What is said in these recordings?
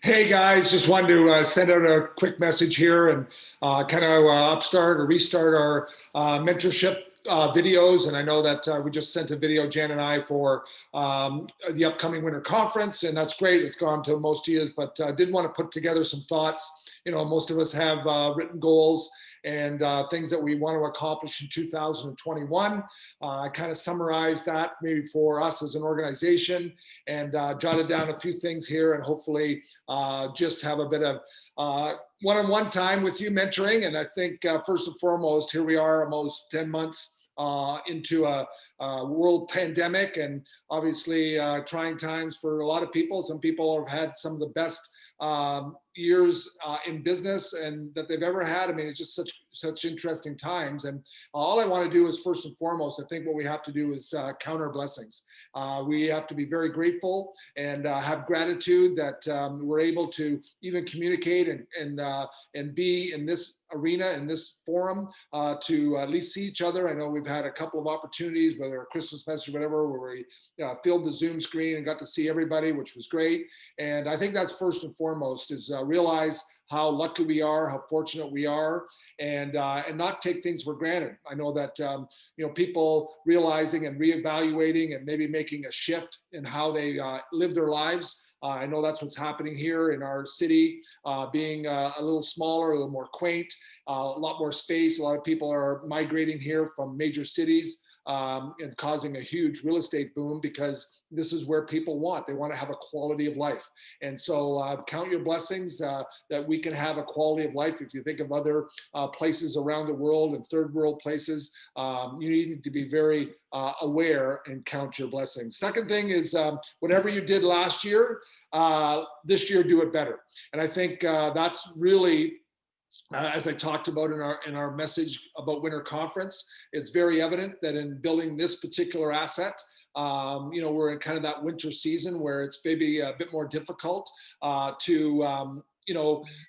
Hey guys, just wanted to send out a quick message here and kind of upstart or restart our mentorship videos. And I know that we just sent a video, Jan and I, for the upcoming winter conference, and that's great. It's gone to most of you, but did want to put together some thoughts. You know, most of us have written goals and things that we want to accomplish in 2021. I kind of summarized that maybe for us as an organization and jotted down a few things here, and hopefully just have a bit of one-on-one time with you mentoring. And I think first and foremost, here we are almost 10 months into a world pandemic, and obviously trying times for a lot of people. Some people have had some of the best years in business and that they've ever had. I mean, it's just such interesting times. And all I want to do is, first and foremost, I think what we have to do is count our blessings. We have to be very grateful and have gratitude that we're able to even communicate and be in this arena, in this forum, to at least see each other. I know we've had a couple of opportunities, whether a Christmas message or whatever, where we filled the Zoom screen and got to see everybody, which was great. And I think that's first and foremost, is realize how lucky we are, how fortunate we are, and not take things for granted. I know that people realizing and reevaluating and maybe making a shift in how they live their lives. I know that's what's happening here in our city, being a little smaller, a little more quaint, a lot more space. A lot of people are migrating here from major cities, and causing a huge real estate boom, because this is where people want. They want to have a quality of life. And so count your blessings that we can have a quality of life. If you think of other places around the world and third world places, you need to be very aware and count your blessings. Second thing is whatever you did last year, this year do it better. And I think that's really as I talked about in our message about Winter Conference, it's very evident that in building this particular asset, we're in kind of that winter season where it's maybe a bit more difficult to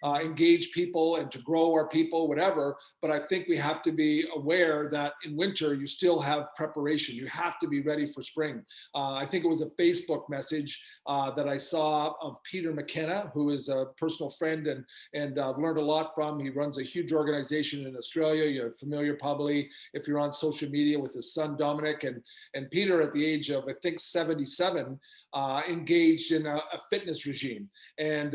engage people and to grow our people, whatever. But I think we have to be aware that in winter, you still have preparation. You have to be ready for spring. I think it was a Facebook message that I saw of Peter McKenna, who is a personal friend and I've learned a lot from. He runs a huge organization in Australia. You're familiar probably if you're on social media with his son, Dominic. And Peter, at the age of, I think, 77, engaged in a fitness regime and,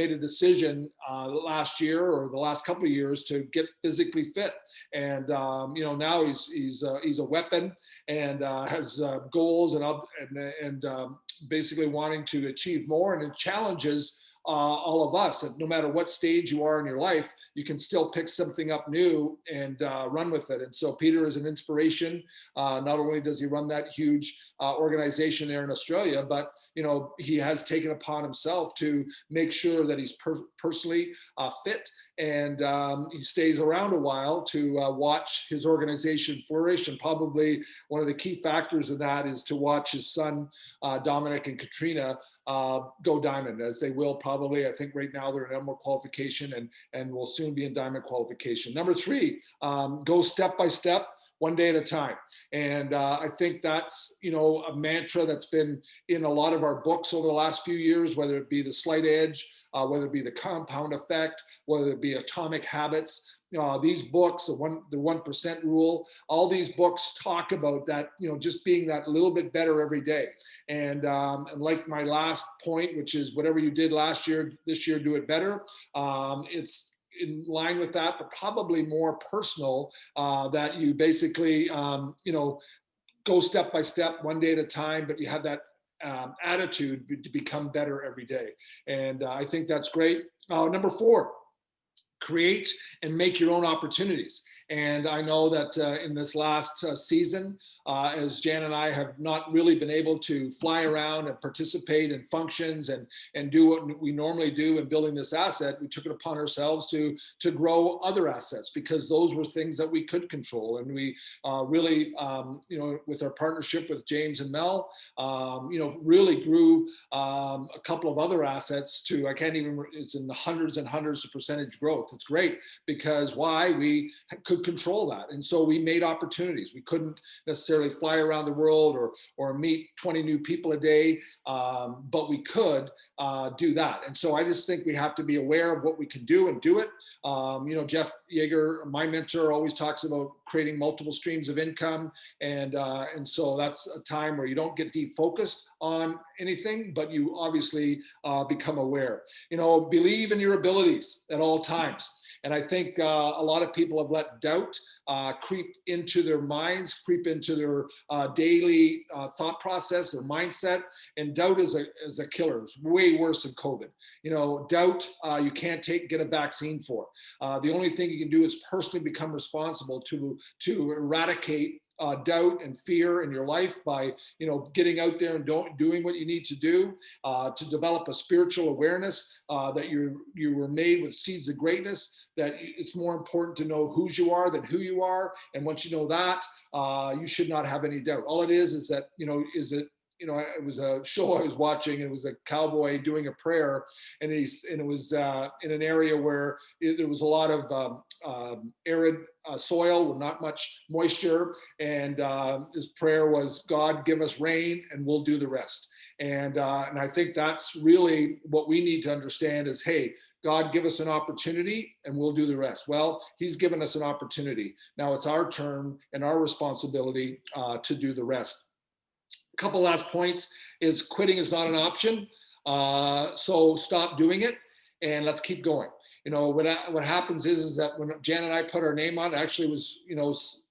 made a decision last year or the last couple of years to get physically fit. And, now he's a weapon and has goals and basically wanting to achieve more, and it challenges all of us. And no matter what stage you are in your life, you can still pick something up new and run with it. And so Peter is an inspiration. Not only does he run that huge organization there in Australia, but he has taken upon himself to make sure that he's personally fit, and he stays around a while to watch his organization flourish. And probably one of the key factors in that is to watch his son, Dominic and Katrina, go diamond, as they will probably. I think right now they're in emerald qualification and will soon be in diamond qualification. Number three, go step by step, one day at a time. And I think that's, a mantra that's been in a lot of our books over the last few years, whether it be The Slight Edge, whether it be The Compound Effect, whether it be Atomic Habits. These books, the 1% Rule, all these books talk about that, just being that little bit better every day. And like my last point, which is whatever you did last year, this year, do it better. It's in line with that, but probably more personal, that you basically, go step by step, one day at a time, but you have that attitude to become better every day. And I think that's great. Number four, create and make your own opportunities. And I know that in this last season, as Jan and I have not really been able to fly around and participate in functions and do what we normally do in building this asset, we took it upon ourselves to grow other assets, because those were things that we could control. And we really, with our partnership with James and Mel, really grew a couple of other assets to, it's in the hundreds and hundreds of percentage growth. It's great, because why? We could could control that. And so we made opportunities. We couldn't necessarily fly around the world or meet 20 new people a day, but we could do that. And so I just think we have to be aware of what we can do and do it. Jeff Yeager, my mentor, always talks about creating multiple streams of income. And so that's a time where you don't get defocused on anything, but you obviously become aware. Believe in your abilities at all times. And I think a lot of people have let doubt creep into their minds, creep into their daily thought process, their mindset. And doubt is a killer. It's way worse than COVID. Doubt you can't get a vaccine for. The only thing you can do is personally become responsible to eradicate doubt and fear in your life by getting out there and doing what you need to do to develop a spiritual awareness that you were made with seeds of greatness, that it's more important to know whose you are than who you are. And once you know that, you should not have any doubt. All it is that it was a show I was watching. It was a cowboy doing a prayer, and it was in an area where there was a lot of arid soil with not much moisture. And his prayer was, God, give us rain and we'll do the rest. And I think that's really what we need to understand is, hey, God, give us an opportunity and we'll do the rest. Well, he's given us an opportunity. Now it's our turn and our responsibility to do the rest. A couple last points is quitting is not an option. So stop doing it and let's keep going. What happens is that when Jan and I put our name on, it actually was,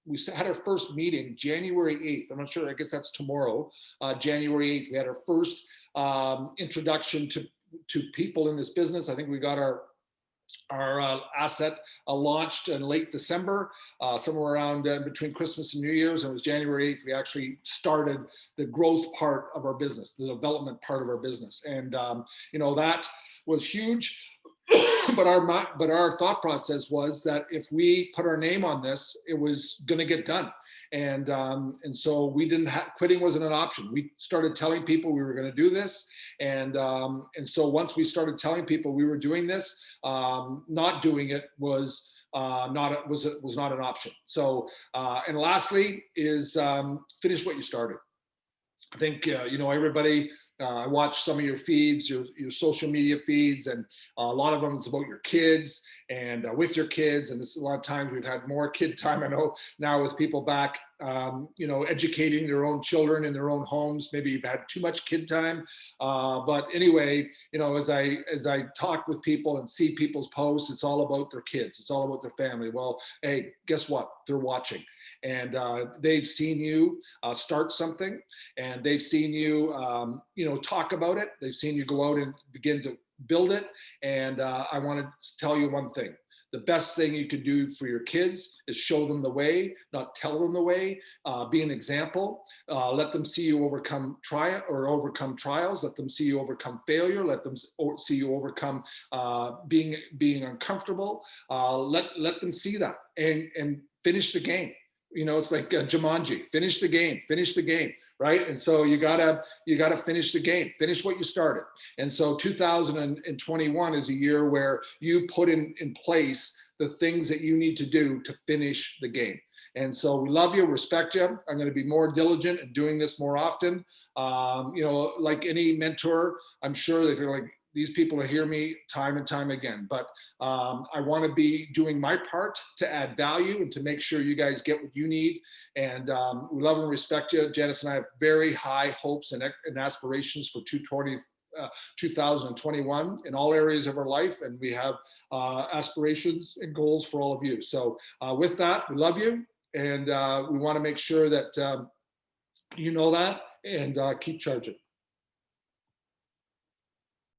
we had our first meeting January 8th. I'm not sure, I guess that's tomorrow, January 8th. We had our first introduction to people in this business. I think we got our asset launched in late December, somewhere around between Christmas and New Year's. And it was January 8th, we actually started the growth part of our business, the development part of our business. And, that was huge. But our thought process was that if we put our name on this, it was going to get done. And so we didn't quitting wasn't an option. We started telling people we were going to do this. And so once we started telling people we were doing this, not doing it was not an option. So, and lastly is finish what you started. I think, everybody, I watch some of your feeds, your social media feeds, and a lot of them is about your kids and with your kids. And this a lot of times we've had more kid time, I know now, with people back, educating their own children in their own homes. Maybe you've had too much kid time. But anyway, as I talk with people and see people's posts, it's all about their kids. It's all about their family. Well, hey, guess what? They're watching. And they've seen you start something, and they've seen you, talk about it. They've seen you go out and begin to build it. And I want to tell you one thing. The best thing you could do for your kids is show them the way, not tell them the way. Be an example. Let them see you overcome trials. Let them see you overcome failure. Let them see you overcome being uncomfortable. Let them see that and finish the game. It's like Jumanji, finish the game, right? And so you gotta finish the game, finish what you started. And so 2021 is a year where you put in place the things that you need to do to finish the game. And so we love you, respect you. I'm going to be more diligent in doing this more often. Like any mentor, I'm sure that you're like, these people will hear me time and time again, but I want to be doing my part to add value and to make sure you guys get what you need. And we love and respect you. Janice and I have very high hopes and aspirations for 2021 in all areas of our life. And we have aspirations and goals for all of you. So with that, we love you. And we want to make sure that you know that, and keep charging.